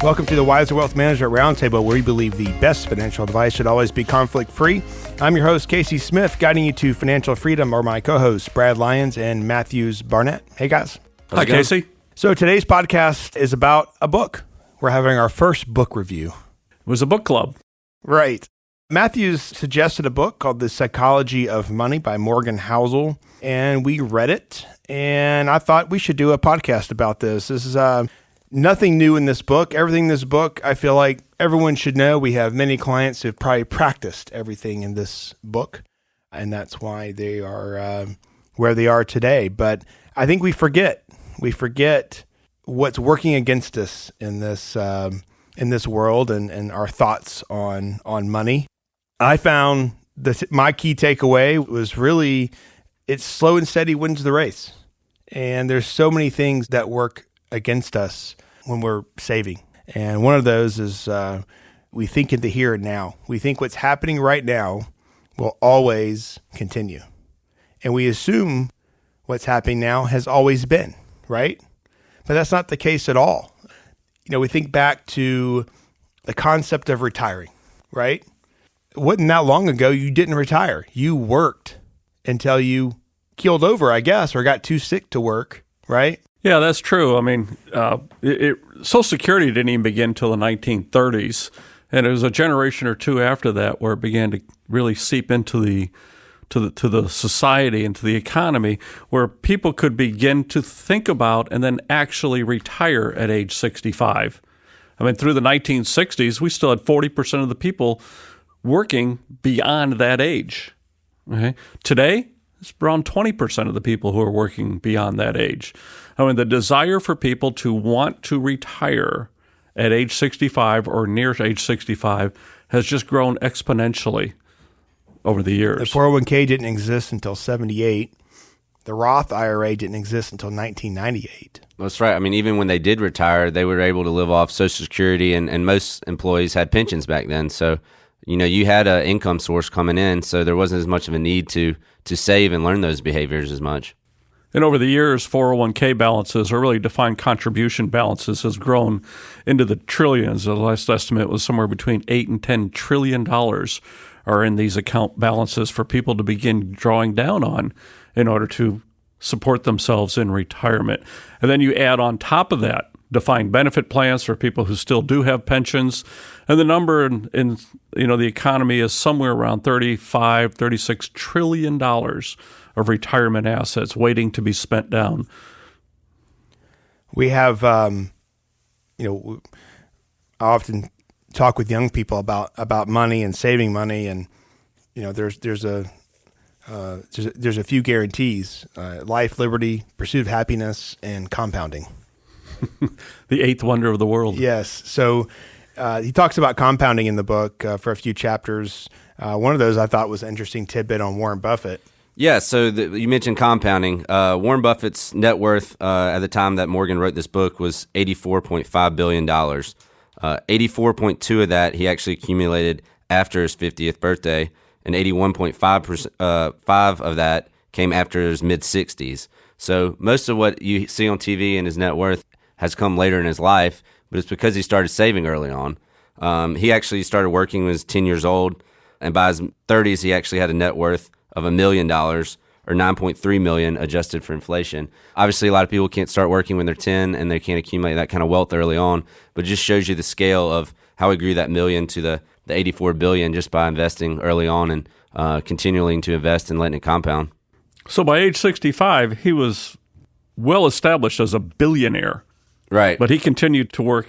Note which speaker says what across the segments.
Speaker 1: Welcome to the Wiser Wealth Management Roundtable, where we believe the best financial advice should always be conflict-free. I'm your host, Casey Smith, guiding you to financial freedom, are my co-hosts, Brad Lyons and Matthews Barnett. Hey, guys.
Speaker 2: Hi, Casey.
Speaker 1: So today's podcast is about a book. We're having our first book review.
Speaker 2: It was a book club.
Speaker 1: Right. Matthews suggested a book called The Psychology of Money by Morgan Housel, and we read it, and I thought we should do a podcast about this. This is nothing new in this book. Everything in this book, I feel like everyone should know. We have many clients who've probably practiced everything in this book, and that's why they are where they are today. But I think we forget what's working against us in this world and our thoughts on money. I found that my key takeaway was really it's slow and steady wins the race. And there's so many things that work against us when we're saving. And one of those is we think in the here and now. We think what's happening right now will always continue. And we assume what's happening now has always been, right? But that's not the case at all. You know, we think back to the concept of retiring, right? It wasn't that long ago you didn't retire. You worked until you keeled over, I guess, or got too sick to work, right?
Speaker 2: Yeah, that's true. I mean, Social Security didn't even begin until the 1930s, and it was a generation or two after that where it began to really seep into the society and to the economy, where people could begin to think about and then actually retire at age 65. I mean, through the 1960s, we still had 40% of the people working beyond that age. Okay? Today, it's around 20% of the people who are working beyond that age. I mean, the desire for people to want to retire at age 65 or near age 65 has just grown exponentially over the years.
Speaker 1: The 401k didn't exist until 78. The Roth IRA didn't exist until 1998.
Speaker 3: That's right. I mean, even when they did retire, they were able to live off Social Security, and most employees had pensions back then. So, you know, you had an income source coming in, so there wasn't as much of a need to save and learn those behaviors as much.
Speaker 2: And over the years, 401k balances, or really defined contribution balances, has grown into the trillions. The last estimate was somewhere between $8 and $10 trillion are in these account balances for people to begin drawing down on in order to support themselves in retirement. And then you add on top of that defined benefit plans for people who still do have pensions. And the number in the economy is somewhere around $36 trillion of retirement assets waiting to be spent down.
Speaker 1: We have, I often talk with young people about money and saving money, and there's a few guarantees: life, liberty, pursuit of happiness, and compounding.
Speaker 2: The eighth wonder of the world.
Speaker 1: Yes. So he talks about compounding in the book for a few chapters. One of those I thought was an interesting tidbit on Warren Buffett.
Speaker 3: Yeah, so you mentioned compounding. Warren Buffett's net worth at the time that Morgan wrote this book was $84.5 billion. 84.2 of that he actually accumulated after his 50th birthday, and 81.5 of that came after his mid-60s. So most of what you see on TV in his net worth has come later in his life, but it's because he started saving early on. He actually started working when he was 10 years old, and by his 30s, he actually had a net worth of $1 million, or $9.3 million adjusted for inflation. Obviously, a lot of people can't start working when they're 10, and they can't accumulate that kind of wealth early on, but it just shows you the scale of how he grew that million to the 84 billion just by investing early on and continuing to invest and letting it compound.
Speaker 2: So by age 65, he was well established as a billionaire.
Speaker 3: Right.
Speaker 2: But he continued to work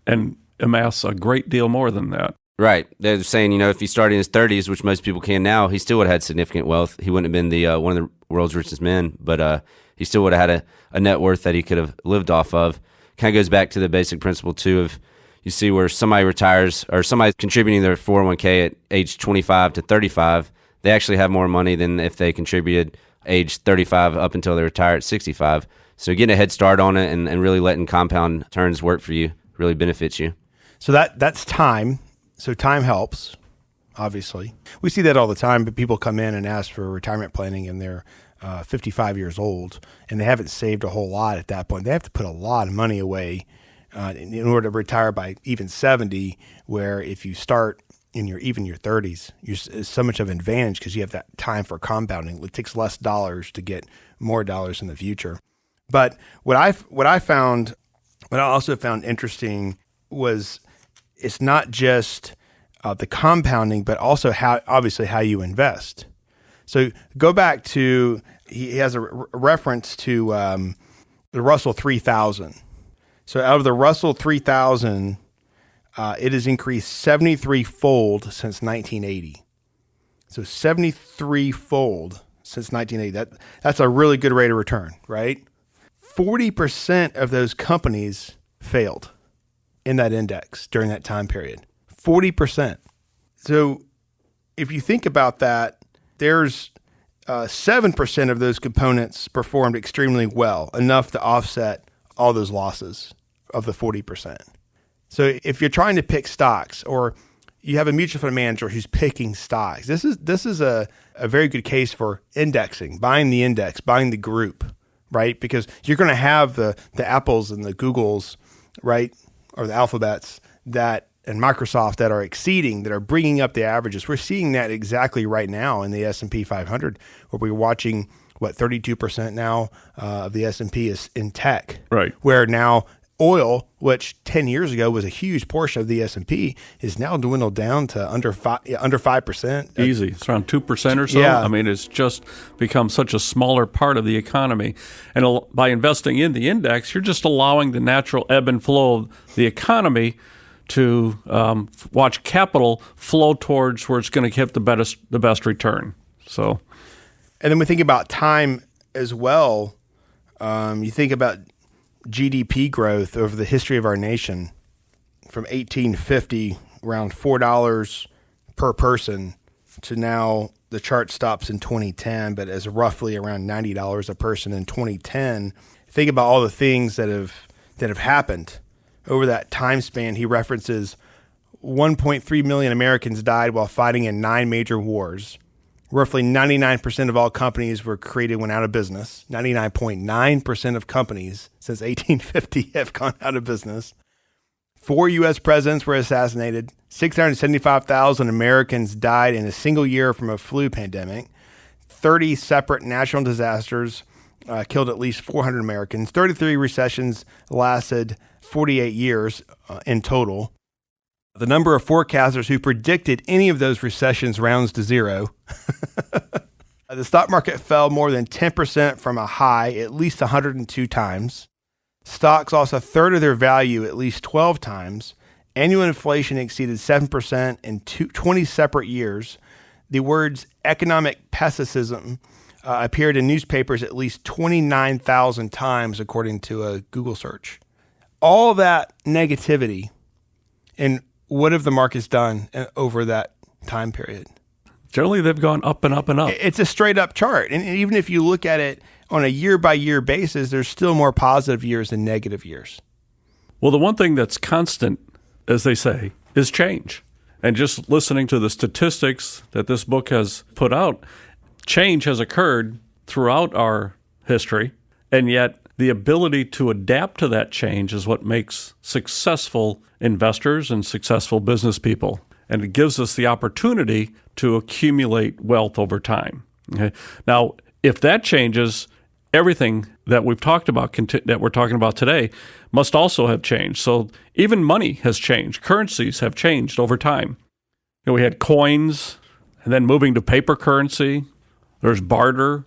Speaker 2: and amass a great deal more than that.
Speaker 3: Right. They're saying, if he started in his 30s, which most people can now, he still would have had significant wealth. He wouldn't have been the one of the world's richest men, but he still would have had a net worth that he could have lived off of. Kind of goes back to the basic principle, too, of you see where somebody retires or somebody's contributing their 401k at age 25 to 35, they actually have more money than if they contributed age 35 up until they retire at 65. So getting a head start on it and really letting compound turns work for you really benefits you.
Speaker 1: So that's time. So time helps, obviously. We see that all the time, but people come in and ask for retirement planning and they're 55 years old and they haven't saved a whole lot at that point. They have to put a lot of money away in order to retire by even 70, where if you start in your 30s, it's so much of an advantage because you have that time for compounding. It takes less dollars to get more dollars in the future. But what I also found interesting was it's not just the compounding, but also how you invest. So go back to, he has a reference to the Russell 3000. So out of the Russell 3000, it has increased 73-fold since 1980. So 73-fold since 1980. That's a really good rate of return, right? 40% of those companies failed in that index during that time period. 40%. So if you think about that, there's 7% of those components performed extremely well, enough to offset all those losses of the 40%. So if you're trying to pick stocks, or you have a mutual fund manager who's picking stocks, this is a very good case for indexing, buying the index, buying the group, right? Because you're going to have the Apples and the Googles, right, or the Alphabets and Microsoft that are bringing up the averages. We're seeing that exactly right now in the S&P 500, where we're watching 32% now of the S&P is in tech,
Speaker 2: right? Where
Speaker 1: now oil, which 10 years ago was a huge portion of the S&P, is now dwindled down to under 5%.
Speaker 2: Easy. It's around 2% or so.
Speaker 1: Yeah.
Speaker 2: I mean, it's just become such a smaller part of the economy. And by investing in the index, you're just allowing the natural ebb and flow of the economy to watch capital flow towards where it's going to get the best return. So,
Speaker 1: and then we think about time as well. You think about GDP growth over the history of our nation from 1850, around $4 per person, to now the chart stops in 2010, but as roughly around $90 a person in 2010. Think about all the things that have happened over that time span. He references 1.3 million Americans died while fighting in 9 major wars. Roughly 99% of all companies were created when out of business. 99.9% of companies since 1850 have gone out of business. 4 U.S. presidents were assassinated. 675,000 Americans died in a single year from a flu pandemic. 30 separate natural disasters killed at least 400 Americans. 33 recessions lasted 48 years in total. The number of forecasters who predicted any of those recessions rounds to zero. The stock market fell more than 10% from a high at least 102 times. Stocks lost a third of their value at least 12 times. Annual inflation exceeded 7% in 20 separate years. The words economic pessimism appeared in newspapers at least 29,000 times, according to a Google search. All that negativity, and what have the markets done over that time period?
Speaker 2: Generally, they've gone up and up and up.
Speaker 1: It's a straight up chart. And even if you look at it on a year by year basis, there's still more positive years than negative years.
Speaker 2: Well, the one thing that's constant, as they say, is change. And just listening to the statistics that this book has put out, change has occurred throughout our history, and yet the ability to adapt to that change is what makes successful investors and successful business people. And it gives us the opportunity to accumulate wealth over time. Okay? Now, if that changes, everything that we've talked about, that we're talking about today, must also have changed. So even money has changed. Currencies have changed over time. We had coins, and then moving to paper currency. There's barter.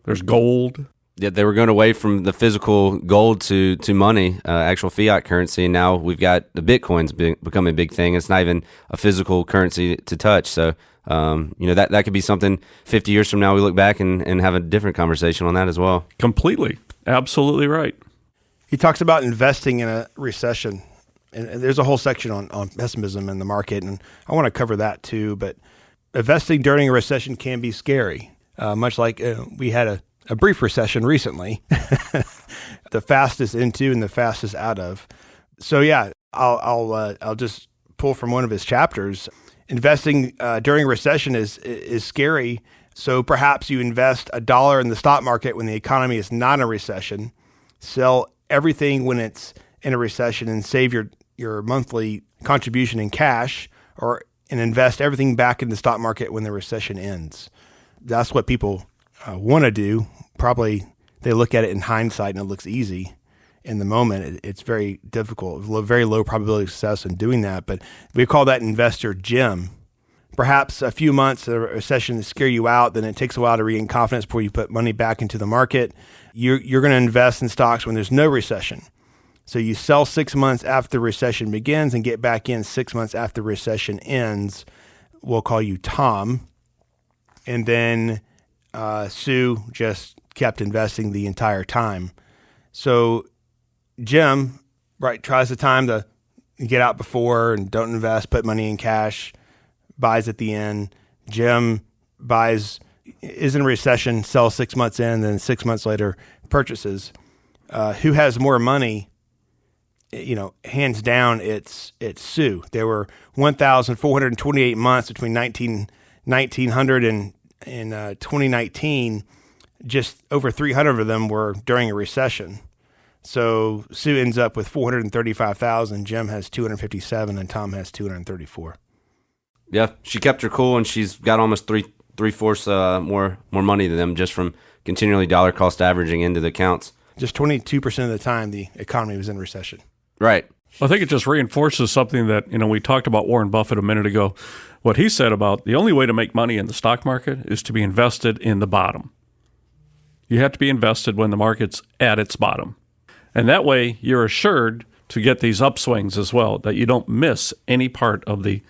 Speaker 2: There's gold.
Speaker 3: Yeah, they were going away from the physical gold to money, actual fiat currency. And now we've got the Bitcoins becoming a big thing. It's not even a physical currency to touch. So, that could be something 50 years from now we look back and have a different conversation on that as well.
Speaker 2: Completely. Absolutely right.
Speaker 1: He talks about investing in a recession. And there's a whole section on pessimism in the market, and I want to cover that too. But investing during a recession can be scary, much like we had a brief recession recently, the fastest into and the fastest out of. So yeah, I'll just pull from one of his chapters. Investing during a recession is scary. So perhaps you invest $1 in the stock market when the economy is not in a recession. Sell everything when it's in a recession and save your monthly contribution in cash and invest everything back in the stock market when the recession ends. That's what people want to do. Probably they look at it in hindsight and it looks easy. In the moment, it's very difficult, very low probability of success in doing that. But we call that investor Jim. Perhaps a few months of a recession to scare you out, then it takes a while to regain confidence before you put money back into the market. You're going to invest in stocks when there's no recession. So you sell 6 months after the recession begins and get back in 6 months after the recession ends. We'll call you Tom. And then Sue just kept investing the entire time. So Jim, right, tries the time to get out before and don't invest, put money in cash, buys at the end. Jim is in a recession, sells 6 months in, then 6 months later purchases. Who has more money? Hands down, it's Sue. There were 1,428 months between 1900 and 2019. Just over 300 of them were during a recession. So Sue ends up with 435,000. Jim has 257, and Tom has 234.
Speaker 3: Yeah, she kept her cool, and she's got almost three-fourths more money than them just from continually dollar cost averaging into the accounts.
Speaker 1: Just 22% of the time the economy was in recession.
Speaker 3: Right.
Speaker 2: I think it just reinforces something that, we talked about Warren Buffett a minute ago. What he said about the only way to make money in the stock market is to be invested in the bottom. You have to be invested when the market's at its bottom. And that way you're assured to get these upswings as well, that you don't miss any part of the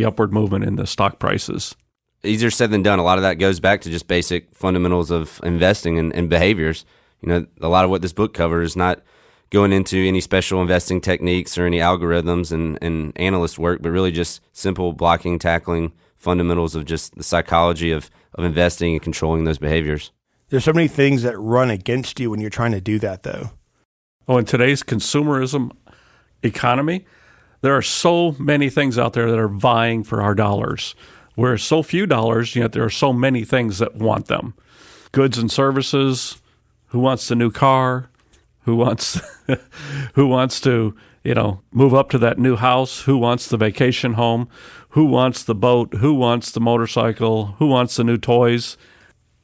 Speaker 2: upward movement in the stock prices.
Speaker 3: Easier said than done. A lot of that goes back to just basic fundamentals of investing and behaviors. A lot of what this book covers is not going into any special investing techniques or any algorithms and analyst work, but really just simple blocking, tackling fundamentals of just the psychology of investing and controlling those behaviors.
Speaker 1: There's so many things that run against you when you're trying to do that, though.
Speaker 2: In today's consumerism economy, there are so many things out there that are vying for our dollars. We're so few dollars, yet there are so many things that want them. Goods and services. Who wants the new car? Who wants to, move up to that new house? Who wants the vacation home? Who wants the boat? Who wants the motorcycle? Who wants the new toys?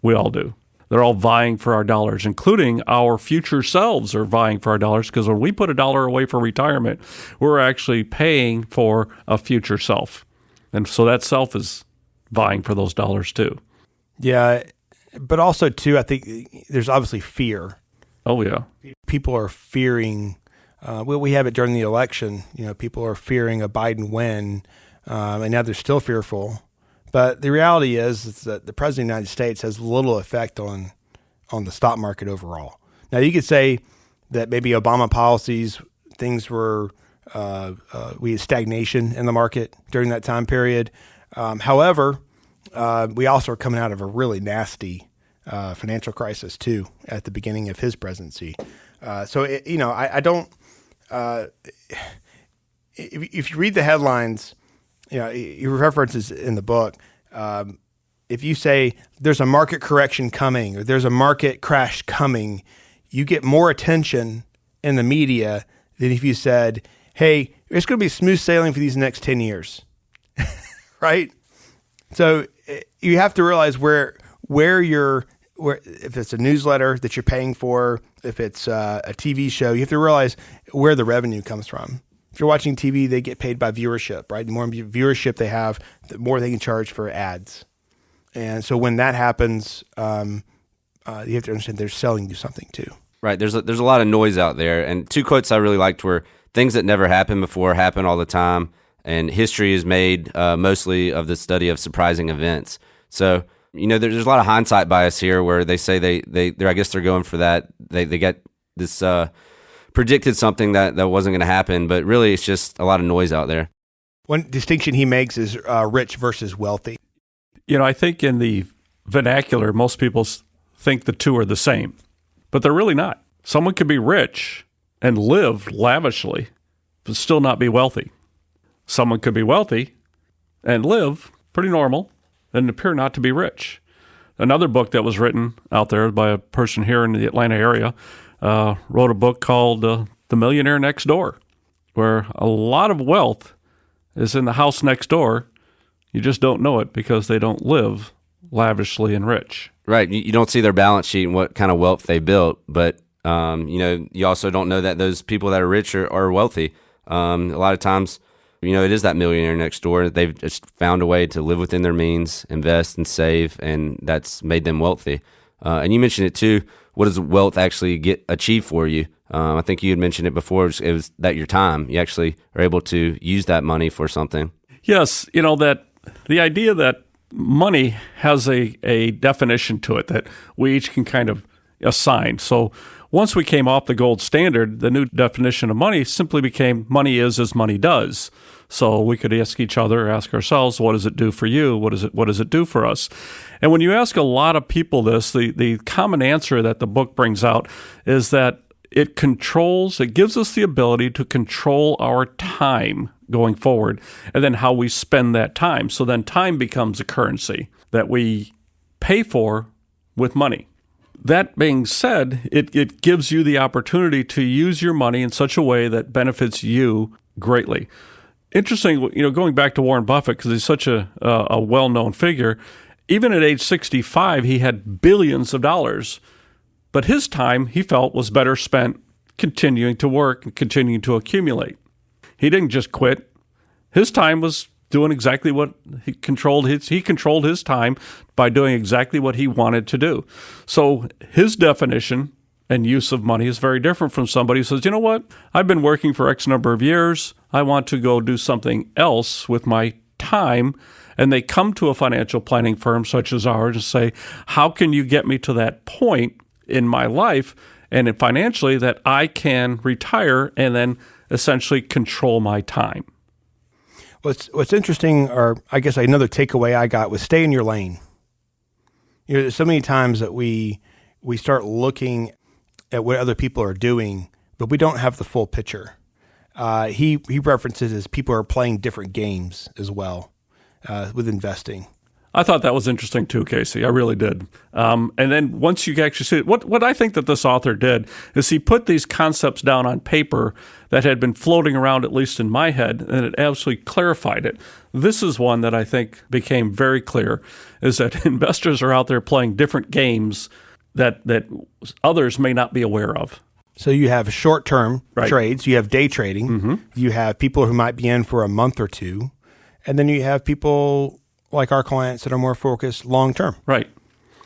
Speaker 2: We all do. They're all vying for our dollars, including our future selves are vying for our dollars, because when we put $1 away for retirement, we're actually paying for a future self. And so that self is vying for those dollars too.
Speaker 1: Yeah, but also too, I think there's obviously fear.
Speaker 2: Oh, yeah.
Speaker 1: People are fearing, we have it during the election, people are fearing a Biden win, and now they're still fearful. But the reality is that the President of the United States has little effect on the stock market overall. Now, you could say that maybe Obama policies, things were, we had stagnation in the market during that time period. However, we also are coming out of a really nasty financial crisis too at the beginning of his presidency. I don't. If you read the headlines, your references in the book. If you say there's a market correction coming or there's a market crash coming, you get more attention in the media than if you said, "Hey, it's going to be smooth sailing for these next 10 years," right? So you have to realize where if it's a newsletter that you're paying for, if it's a TV show, you have to realize where the revenue comes from. If you're watching TV, they get paid by viewership, right? The more viewership they have, the more they can charge for ads. And so when that happens, you have to understand they're selling you something too.
Speaker 3: Right. There's a lot of noise out there. And two quotes I really liked were, "Things that never happened before happen all the time, and history is made mostly of the study of surprising events." So, there's a lot of hindsight bias here where they say they're I guess they're going for that. They get this predicted something that wasn't going to happen, but really it's just a lot of noise out there.
Speaker 1: One distinction he makes is rich versus wealthy.
Speaker 2: I think in the vernacular, most people think the two are the same, but they're really not. Someone could be rich and live lavishly, but still not be wealthy. Someone could be wealthy and live pretty normal and appear not to be rich. Another book that was written out there by a person here in the Atlanta area wrote a book called The the millionaire next door, where a lot of wealth is in the house next door. You just don't know it because they don't live lavishly and rich.
Speaker 3: Right. You don't see their balance sheet and what kind of wealth they built, but you also don't know that those people that are rich are wealthy. A lot of times, it is that millionaire next door. They've just found a way to live within their means, invest and save, and that's made them wealthy. And you mentioned it too. What does wealth actually get achieved for you? I think you had mentioned it before. It was that your time. You actually are able to use that money for something.
Speaker 2: Yes, that the idea that money has a definition to it that we each can kind of assign. So once we came off the gold standard, the new definition of money simply became money is as money does. So we could ask each other, ask ourselves, what does it do for you? What does it do for us? And when you ask a lot of people this, the common answer that the book brings out is that it gives us the ability to control our time going forward, and then how we spend that time. So then time becomes a currency that we pay for with money. That being said, it gives you the opportunity to use your money in such a way that benefits you greatly. Interesting, going back to Warren Buffett, because he's such a well-known figure, even at age 65, he had billions of dollars, but his time, he felt, was better spent continuing to work and continuing to accumulate. He didn't just quit. His time was doing exactly what he controlled his time by doing exactly what he wanted to do. So his definition and use of money is very different from somebody who says, you know what, I've been working for X number of years. I want to go do something else with my time. And they come to a financial planning firm such as ours and say, how can you get me to that point in my life and financially that I can retire and then essentially control my time?
Speaker 1: What's interesting, or I guess another takeaway I got, was stay in your lane. There's so many times that we start looking at what other people are doing, but we don't have the full picture. He references as people are playing different games as well with investing.
Speaker 2: I thought that was interesting too, Casey. I really did. And then once you actually see it, what I think that this author did is he put these concepts down on paper that had been floating around, at least in my head, and it absolutely clarified it. This is one that I think became very clear, is that investors are out there playing different games that others may not be aware of.
Speaker 1: So you have short-term trades, you have day trading, you have people who might be in for a month or two, and then you have people like our clients that are more focused long-term.
Speaker 2: Right.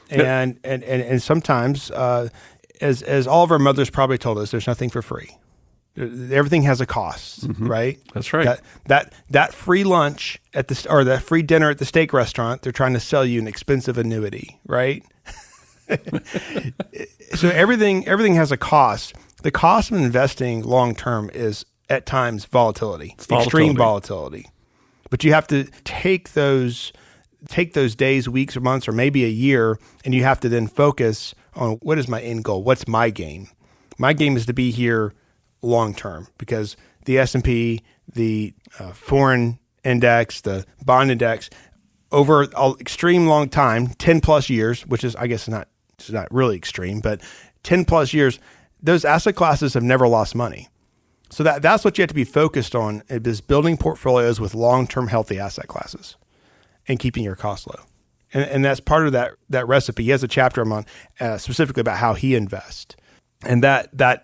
Speaker 1: And sometimes, as all of our mothers probably told us, there's nothing for free. Everything has a cost, right?
Speaker 2: That's right.
Speaker 1: That free lunch or that free dinner at the steak restaurant, they're trying to sell you an expensive annuity, right? So everything has a cost. The cost of investing long-term is at times volatility, extreme volatility. But you have to take those days, weeks, or months, or maybe a year, and you have to then focus on what is my end goal? What's my game? My game is to be here long term, because the S&P, the foreign index, the bond index, over an extreme long time, 10 plus years, which is, I guess, it's not really extreme, but 10 plus years, those asset classes have never lost money. So that's what you have to be focused on, is building portfolios with long-term healthy asset classes and keeping your costs low. And that's part of that recipe. He has a chapter on specifically about how he invests. And that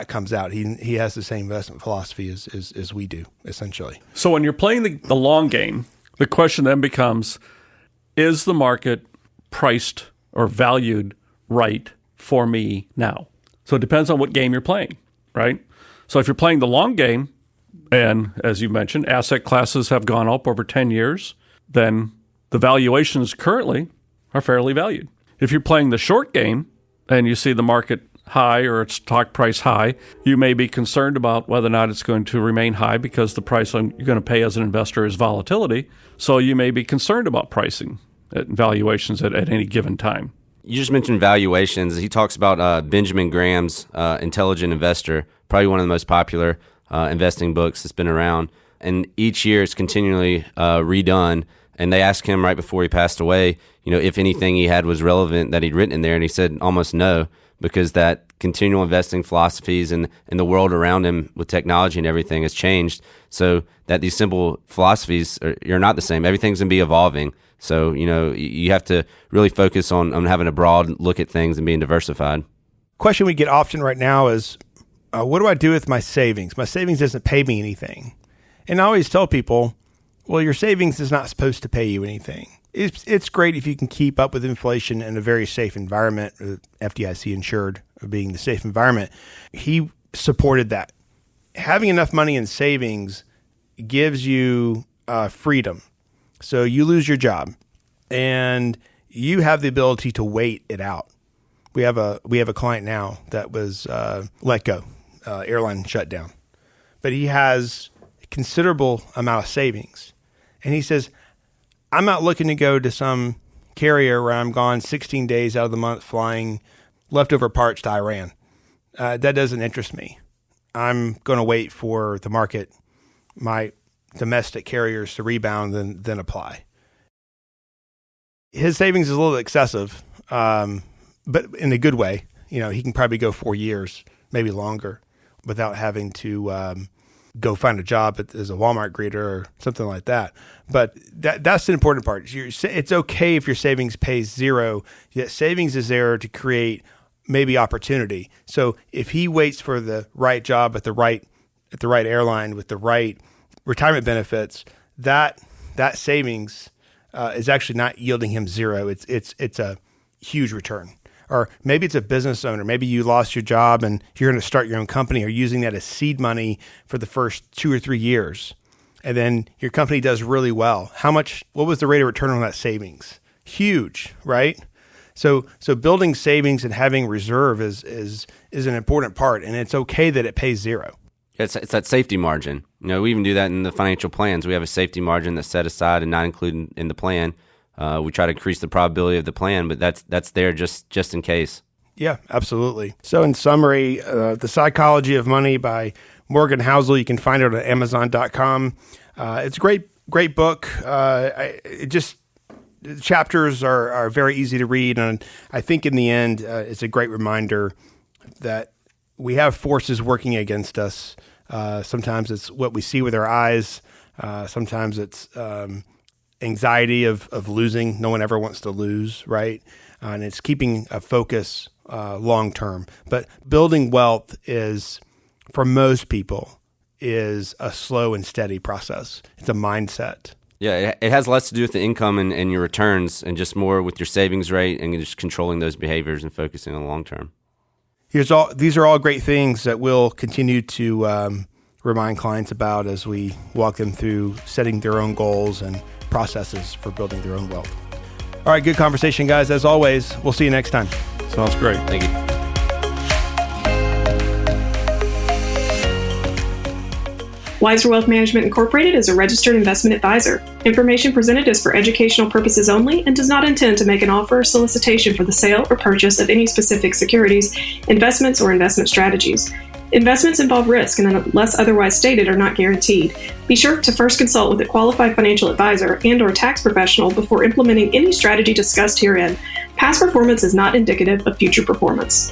Speaker 1: comes out. He has the same investment philosophy as we do, essentially.
Speaker 2: So when you're playing the long game, the question then becomes, is the market priced or valued right for me now? So it depends on what game you're playing, right? So if you're playing the long game, and as you mentioned, asset classes have gone up over 10 years, then the valuations currently are fairly valued. If you're playing the short game and you see the market high or its stock price high, you may be concerned about whether or not it's going to remain high, because the price you're going to pay as an investor is volatility. So you may be concerned about pricing at valuations at any given time.
Speaker 3: You just mentioned valuations. He talks about Benjamin Graham's Intelligent Investor, probably one of the most popular investing books that's been around. And each year it's continually redone. And they asked him right before he passed away, if anything he had was relevant that he'd written in there. And he said almost no, because that continual investing philosophies and the world around him with technology and everything has changed. So that these simple philosophies are not the same. Everything's going to be evolving. So, you have to really focus on having a broad look at things and being diversified.
Speaker 1: Question we get often right now is, what do I do with my savings? My savings doesn't pay me anything. And I always tell people, well, your savings is not supposed to pay you anything. It's great if you can keep up with inflation in a very safe environment, FDIC insured being the safe environment. He supported that. Having enough money in savings gives you freedom. So you lose your job and you have the ability to wait it out. We have a client now that was let go, airline shut down, but he has a considerable amount of savings. And he says, I'm not looking to go to some carrier where I'm gone 16 days out of the month flying leftover parts to Iran. That doesn't interest me. I'm going to wait for the market, my domestic carriers to rebound, then apply. His savings is a little excessive, but in a good way. He can probably go 4 years, maybe longer, without having to go find a job as a Walmart greeter or something like that. But that's the important part. It's okay if your savings pays zero, yet savings is there to create maybe opportunity. So if he waits for the right job at the right airline with the right retirement benefits, that savings is actually not yielding him zero. It's a huge return. Or maybe it's a business owner. Maybe you lost your job and you're going to start your own company, or using that as seed money for the first 2 or 3 years. And then your company does really well. What was the rate of return on that savings? Huge, right? So building savings and having reserve is an important part, and it's okay that it pays zero.
Speaker 3: It's that safety margin. We even do that in the financial plans. We have a safety margin that's set aside and not included in the plan. We try to increase the probability of the plan, but that's there just in case.
Speaker 1: Yeah, absolutely. So in summary, The Psychology of Money by Morgan Housel, you can find it at Amazon.com. It's a great book. The chapters are very easy to read, and I think in the end, it's a great reminder that we have forces working against us. Sometimes it's what we see with our eyes. Sometimes it's anxiety of losing. No one ever wants to lose, right? And it's keeping a focus long term. But building wealth is, for most people, is a slow and steady process. It's a mindset.
Speaker 3: Yeah, it has less to do with the income and your returns, and just more with your savings rate and just controlling those behaviors and focusing on the long term.
Speaker 1: These are all great things that we'll continue to remind clients about as we walk them through setting their own goals and processes for building their own wealth. All right, good conversation, guys. As always, we'll see you next time.
Speaker 2: Sounds great.
Speaker 3: Thank you.
Speaker 4: Wiser Wealth Management Incorporated is a registered investment advisor. Information presented is for educational purposes only and does not intend to make an offer or solicitation for the sale or purchase of any specific securities, investments, or investment strategies. Investments involve risk and, unless otherwise stated, are not guaranteed. Be sure to first consult with a qualified financial advisor and/or tax professional before implementing any strategy discussed herein. Past performance is not indicative of future performance.